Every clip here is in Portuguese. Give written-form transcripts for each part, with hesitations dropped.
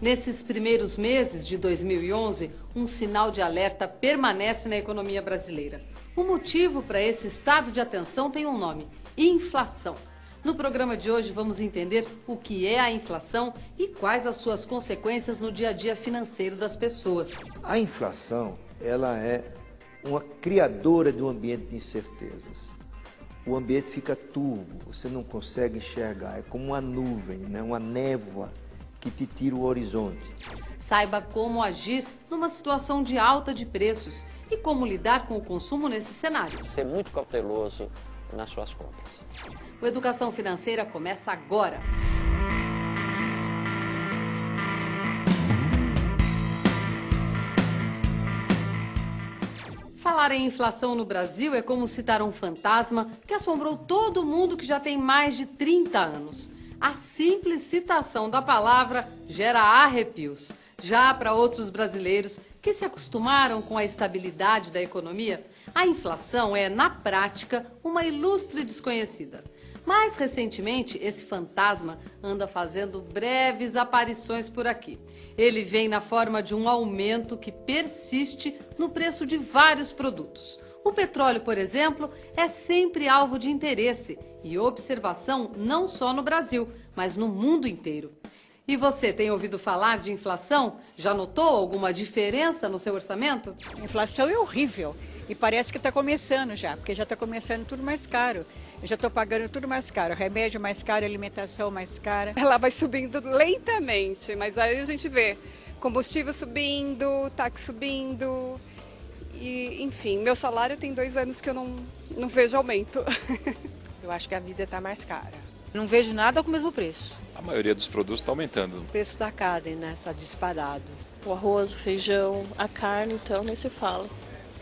Nesses primeiros meses de 2011, um sinal de alerta permanece na economia brasileira. O motivo para esse estado de atenção tem um nome: inflação. No programa de hoje vamos entender o que é a inflação e quais as suas consequências no dia a dia financeiro das pessoas. A inflação, ela é uma criadora de um ambiente de incertezas. O ambiente fica turvo, você não consegue enxergar, é como uma nuvem, né? Uma névoa que te tira o horizonte. Saiba como agir numa situação de alta de preços e como lidar com o consumo nesse cenário. Ser muito cauteloso nas suas compras. O Educação Financeira começa agora. Falar em inflação no Brasil é como citar um fantasma que assombrou todo mundo que já tem mais de 30 anos. A simples citação da palavra gera arrepios. Já para outros brasileiros que se acostumaram com a estabilidade da economia, a inflação é, na prática, uma ilustre desconhecida. Mais recentemente, esse fantasma anda fazendo breves aparições por aqui. Ele vem na forma de um aumento que persiste no preço de vários produtos. O petróleo, por exemplo, é sempre alvo de interesse e observação não só no Brasil, mas no mundo inteiro. E você tem ouvido falar de inflação? Já notou alguma diferença no seu orçamento? A inflação é horrível e parece que está começando já, porque já está começando tudo mais caro. Eu já estou pagando tudo mais caro, remédio mais caro, alimentação mais cara. Ela vai subindo lentamente, mas aí a gente vê combustível subindo, táxi subindo. E, enfim, meu salário tem 2 anos que eu não vejo aumento. Eu acho que a vida está mais cara. Não vejo nada com o mesmo preço. A maioria dos produtos está aumentando. O preço da carne, né? Está disparado. O arroz, o feijão, a carne, então nem se fala.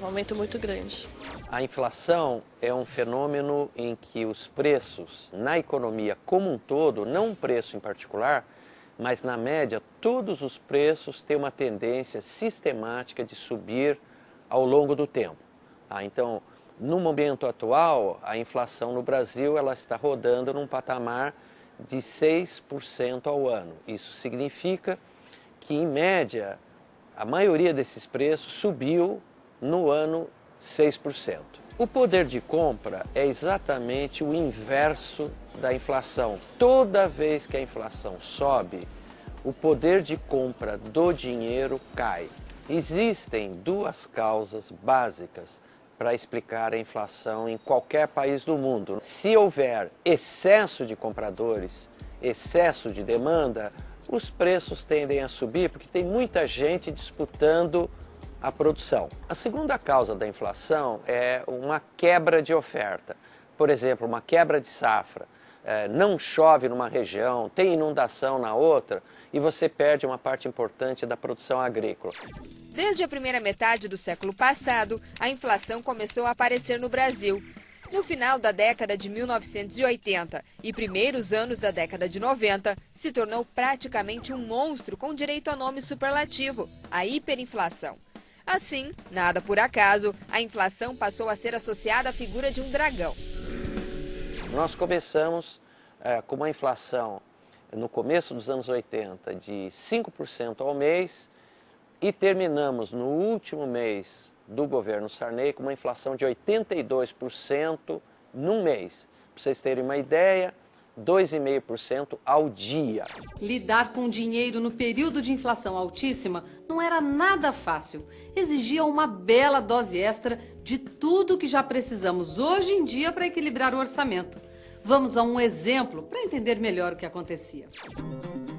Um aumento muito grande. A inflação é um fenômeno em que os preços na economia como um todo, não um preço em particular, mas na média todos os preços têm uma tendência sistemática de subir ao longo do tempo. Então, no momento atual, a inflação no Brasil ela está rodando num patamar de 6% ao ano. Isso significa que, em média, a maioria desses preços subiu no ano 6%. O poder de compra é exatamente o inverso da inflação. Toda vez que a inflação sobe, o poder de compra do dinheiro cai. Existem 2 causas básicas para explicar a inflação em qualquer país do mundo. Se houver excesso de compradores, excesso de demanda, os preços tendem a subir porque tem muita gente disputando a produção. A segunda causa da inflação é uma quebra de oferta. Por exemplo, uma quebra de safra. Não chove numa região, tem inundação na outra e você perde uma parte importante da produção agrícola. Desde a primeira metade do século passado, a inflação começou a aparecer no Brasil. No final da década de 1980 e primeiros anos da década de 90, se tornou praticamente um monstro com direito ao nome superlativo, a hiperinflação. Assim, nada por acaso, a inflação passou a ser associada à figura de um dragão. Nós começamos com uma inflação no começo dos anos 80 de 5% ao mês e terminamos no último mês do governo Sarney com uma inflação de 82% num mês. Para vocês terem uma ideia, 2,5% ao dia. Lidar com dinheiro no período de inflação altíssima não era nada fácil. Exigia uma bela dose extra de tudo que já precisamos hoje em dia para equilibrar o orçamento. Vamos a um exemplo para entender melhor o que acontecia.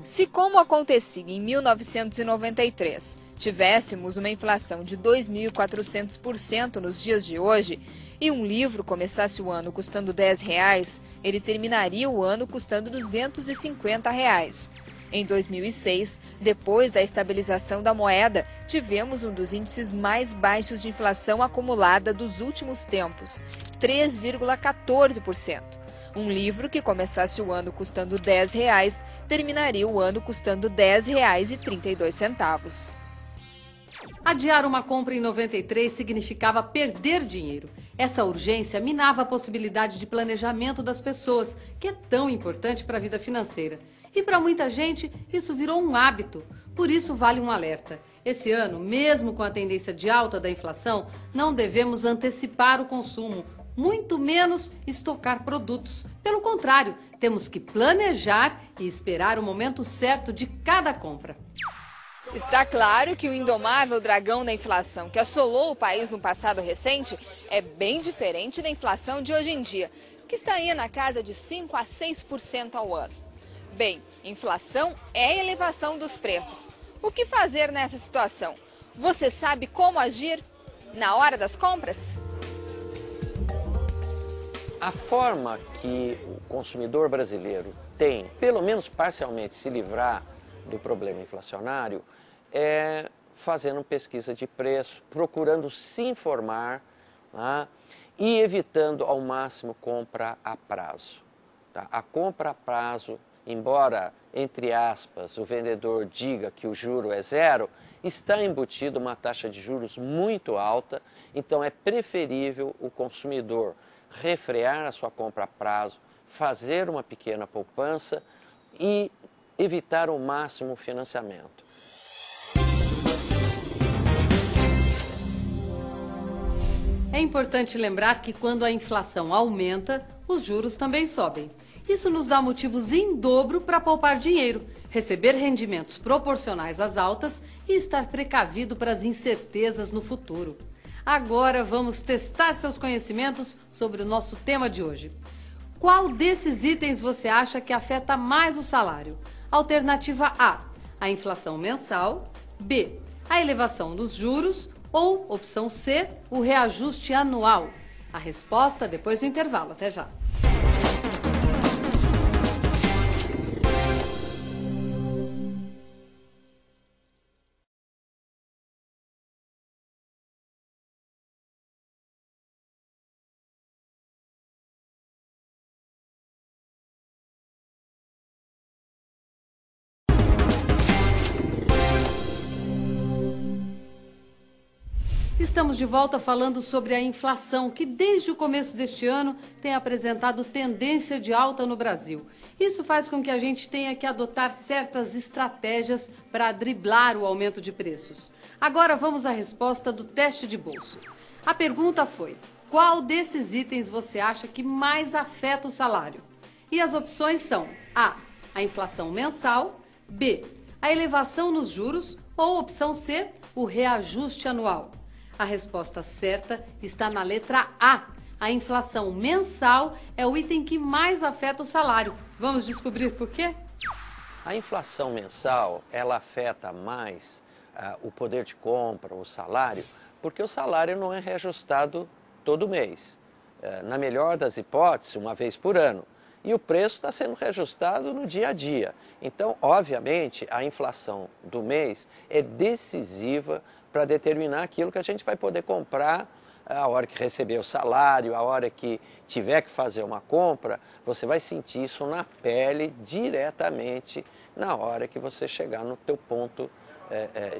Se, como acontecia em 1993, tivéssemos uma inflação de 2.400% nos dias de hoje e um livro começasse o ano custando R$10, ele terminaria o ano custando R$250. Em 2006, depois da estabilização da moeda, tivemos um dos índices mais baixos de inflação acumulada dos últimos tempos, 3,14%. Um livro que começasse o ano custando R$10, terminaria o ano custando R$10,32. Adiar uma compra em 93 significava perder dinheiro. Essa urgência minava a possibilidade de planejamento das pessoas, que é tão importante para a vida financeira. E para muita gente, isso virou um hábito. Por isso, vale um alerta. Esse ano, mesmo com a tendência de alta da inflação, não devemos antecipar o consumo, muito menos estocar produtos. Pelo contrário, temos que planejar e esperar o momento certo de cada compra. Está claro que o indomável dragão da inflação que assolou o país no passado recente é bem diferente da inflação de hoje em dia, que está aí na casa de 5 a 6% ao ano. Bem, inflação é elevação dos preços. O que fazer nessa situação? Você sabe como agir na hora das compras? A forma que o consumidor brasileiro tem, pelo menos parcialmente, se livrar do problema inflacionário é fazendo pesquisa de preço, procurando se informar, tá? E evitando ao máximo compra a prazo. Tá? A compra a prazo, embora, entre aspas, o vendedor diga que o juro é zero, está embutido uma taxa de juros muito alta, então é preferível o consumidor refrear a sua compra a prazo, fazer uma pequena poupança e evitar ao máximo o financiamento. É importante lembrar que quando a inflação aumenta, os juros também sobem. Isso nos dá motivos em dobro para poupar dinheiro, receber rendimentos proporcionais às altas e estar precavido para as incertezas no futuro. Agora vamos testar seus conhecimentos sobre o nosso tema de hoje. Qual desses itens você acha que afeta mais o salário? Alternativa A, a inflação mensal. B, a elevação dos juros. Ou, opção C, o reajuste anual. A resposta depois do intervalo. Até já. Estamos de volta falando sobre a inflação, que desde o começo deste ano tem apresentado tendência de alta no Brasil. Isso faz com que a gente tenha que adotar certas estratégias para driblar o aumento de preços. Agora vamos à resposta do teste de bolso. A pergunta foi: qual desses itens você acha que mais afeta o salário? E as opções são A, a inflação mensal, B, a elevação nos juros ou opção C, o reajuste anual. A resposta certa está na letra A. A inflação mensal é o item que mais afeta o salário. Vamos descobrir por quê? A inflação mensal, ela afeta mais o poder de compra, o salário, porque o salário não é reajustado todo mês. Na melhor das hipóteses, uma vez por ano. E o preço está sendo reajustado no dia a dia. Então, obviamente, a inflação do mês é decisiva para determinar aquilo que a gente vai poder comprar a hora que receber o salário, a hora que tiver que fazer uma compra, você vai sentir isso na pele diretamente na hora que você chegar no teu ponto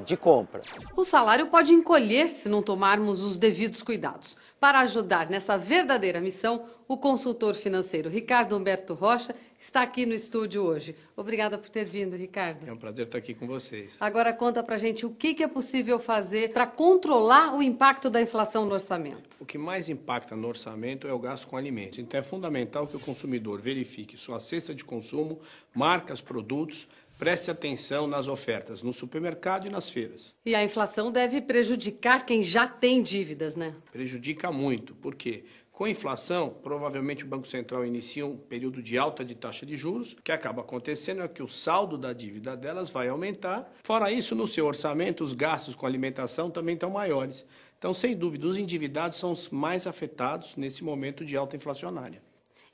de compra. O salário pode encolher se não tomarmos os devidos cuidados. Para ajudar nessa verdadeira missão, o consultor financeiro Ricardo Humberto Rocha está aqui no estúdio hoje. Obrigada por ter vindo, Ricardo. É um prazer estar aqui com vocês. Agora conta pra gente o que é possível fazer para controlar o impacto da inflação no orçamento. O que mais impacta no orçamento é o gasto com alimentos. Então é fundamental que o consumidor verifique sua cesta de consumo, marcas, produtos, preste atenção nas ofertas no supermercado e nas feiras. E a inflação deve prejudicar quem já tem dívidas, né? Prejudica muito. Por quê? Com a inflação, provavelmente o Banco Central inicia um período de alta de taxa de juros. O que acaba acontecendo é que o saldo da dívida delas vai aumentar. Fora isso, no seu orçamento, os gastos com alimentação também estão maiores. Então, sem dúvida, os endividados são os mais afetados nesse momento de alta inflacionária.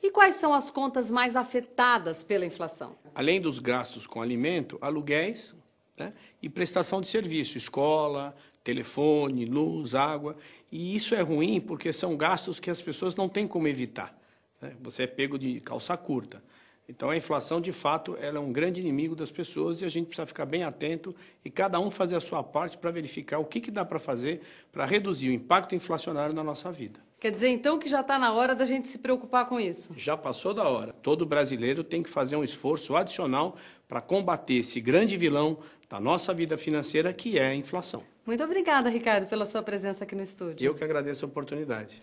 E quais são as contas mais afetadas pela inflação? Além dos gastos com alimento, aluguéis, né, e prestação de serviço, escola, telefone, luz, água. E isso é ruim porque são gastos que as pessoas não têm como evitar, né? Você é pego de calça curta. Então, a inflação, de fato, ela é um grande inimigo das pessoas e a gente precisa ficar bem atento e cada um fazer a sua parte para verificar o que dá para fazer para reduzir o impacto inflacionário na nossa vida. Quer dizer, então, que já está na hora da gente se preocupar com isso? Já passou da hora. Todo brasileiro tem que fazer um esforço adicional para combater esse grande vilão da nossa vida financeira, que é a inflação. Muito obrigada, Ricardo, pela sua presença aqui no estúdio. Eu que agradeço a oportunidade.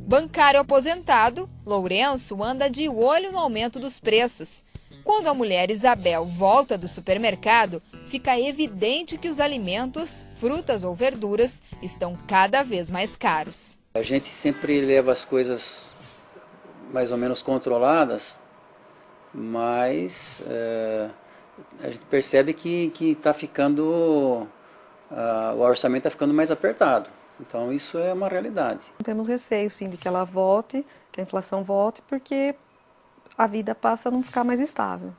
Bancário aposentado, Lourenço anda de olho no aumento dos preços. Quando a mulher Isabel volta do supermercado, fica evidente que os alimentos, frutas ou verduras, estão cada vez mais caros. A gente sempre leva as coisas mais ou menos controladas, mas a gente percebe que está ficando, o orçamento está ficando mais apertado. Então isso é uma realidade. Temos receio, sim, de que ela volte, que a inflação volte, porque a vida passa a não ficar mais estável.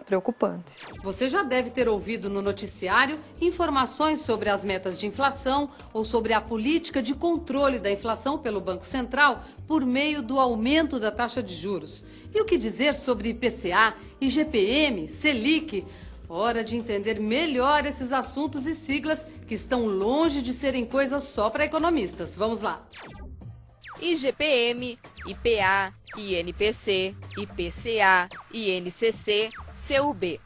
Preocupante. Você já deve ter ouvido no noticiário informações sobre as metas de inflação ou sobre a política de controle da inflação pelo Banco Central por meio do aumento da taxa de juros. E o que dizer sobre IPCA, IGPM, Selic? Hora de entender melhor esses assuntos e siglas que estão longe de serem coisas só para economistas. Vamos lá. IGPM, IPA, INPC, IPCA, INCC, CUB.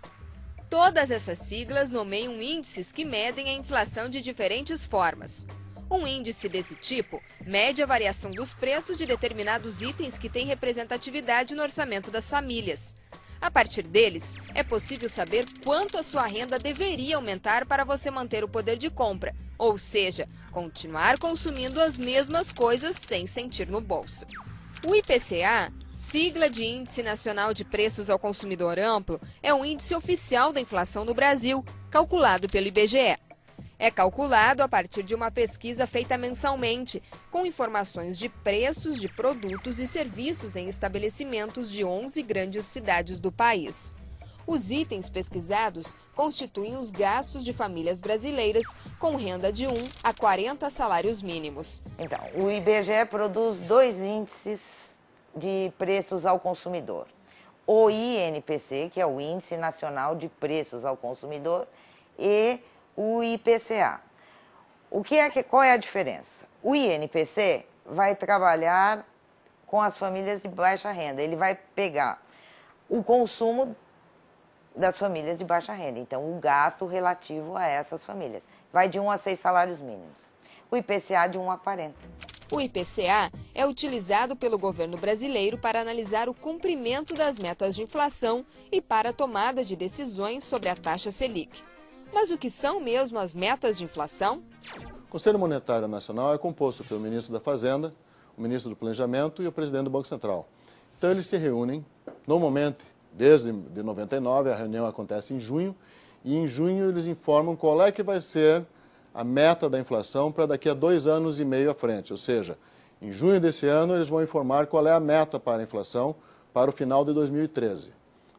Todas essas siglas nomeiam índices que medem a inflação de diferentes formas. Um índice desse tipo mede a variação dos preços de determinados itens que têm representatividade no orçamento das famílias. A partir deles, é possível saber quanto a sua renda deveria aumentar para você manter o poder de compra, ou seja, continuar consumindo as mesmas coisas sem sentir no bolso. O IPCA, sigla de Índice Nacional de Preços ao Consumidor Amplo, é um índice oficial da inflação no Brasil, calculado pelo IBGE. É calculado a partir de uma pesquisa feita mensalmente, com informações de preços de produtos e serviços em estabelecimentos de 11 grandes cidades do país. Os itens pesquisados constituem os gastos de famílias brasileiras com renda de 1 a 40 salários mínimos. Então, o IBGE produz dois índices de preços ao consumidor. O INPC, que é o Índice Nacional de Preços ao Consumidor, e o IPCA. Qual é a diferença? O INPC vai trabalhar com as famílias de baixa renda. Ele vai pegar o consumo das famílias de baixa renda. Então, o gasto relativo a essas famílias. Vai de 1 a 6 salários mínimos. O IPCA de 1 a 40. O IPCA é utilizado pelo governo brasileiro para analisar o cumprimento das metas de inflação e para a tomada de decisões sobre a taxa Selic. Mas o que são mesmo as metas de inflação? O Conselho Monetário Nacional é composto pelo ministro da Fazenda, o ministro do Planejamento e o presidente do Banco Central. Então eles se reúnem, normalmente, desde 99, a reunião acontece em junho, e em junho eles informam qual é que vai ser a meta da inflação para daqui a 2 anos e meio à frente. Ou seja, em junho desse ano eles vão informar qual é a meta para a inflação para o final de 2013.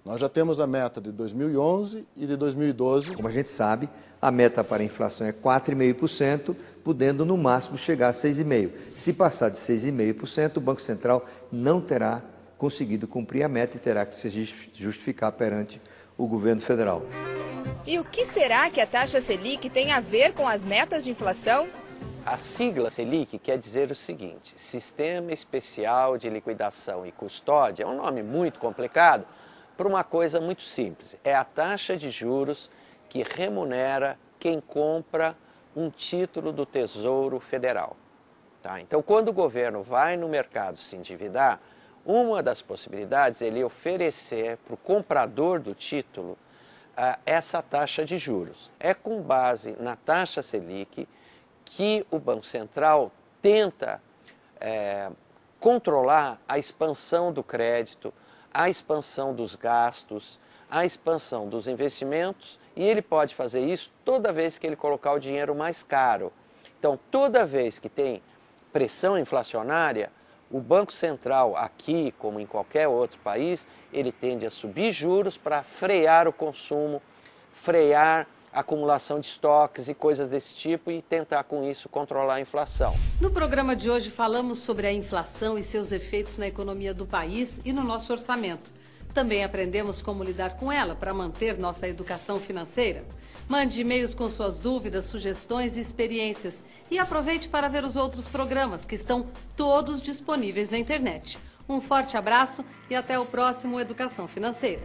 Nós já temos a meta de 2011 e de 2012. Como a gente sabe, a meta para a inflação é 4,5%, podendo no máximo chegar a 6,5%. Se passar de 6,5%, o Banco Central não terá conseguido cumprir a meta e terá que se justificar perante o governo federal. E o que será que a taxa Selic tem a ver com as metas de inflação? A sigla Selic quer dizer o seguinte: Sistema Especial de Liquidação e Custódia. É um nome muito complicado, por uma coisa muito simples. É a taxa de juros que remunera quem compra um título do Tesouro Federal. Tá? Então, quando o governo vai no mercado se endividar, uma das possibilidades é ele oferecer para o comprador do título essa taxa de juros. É com base na taxa Selic que o Banco Central tenta controlar a expansão do crédito, a expansão dos gastos, a expansão dos investimentos, e ele pode fazer isso toda vez que ele colocar o dinheiro mais caro. Então, toda vez que tem pressão inflacionária, o Banco Central, aqui como em qualquer outro país, ele tende a subir juros para frear o consumo, frear acumulação de estoques e coisas desse tipo e tentar com isso controlar a inflação. No programa de hoje falamos sobre a inflação e seus efeitos na economia do país e no nosso orçamento. Também aprendemos como lidar com ela para manter nossa educação financeira. Mande e-mails com suas dúvidas, sugestões e experiências. E aproveite para ver os outros programas que estão todos disponíveis na internet. Um forte abraço e até o próximo Educação Financeira.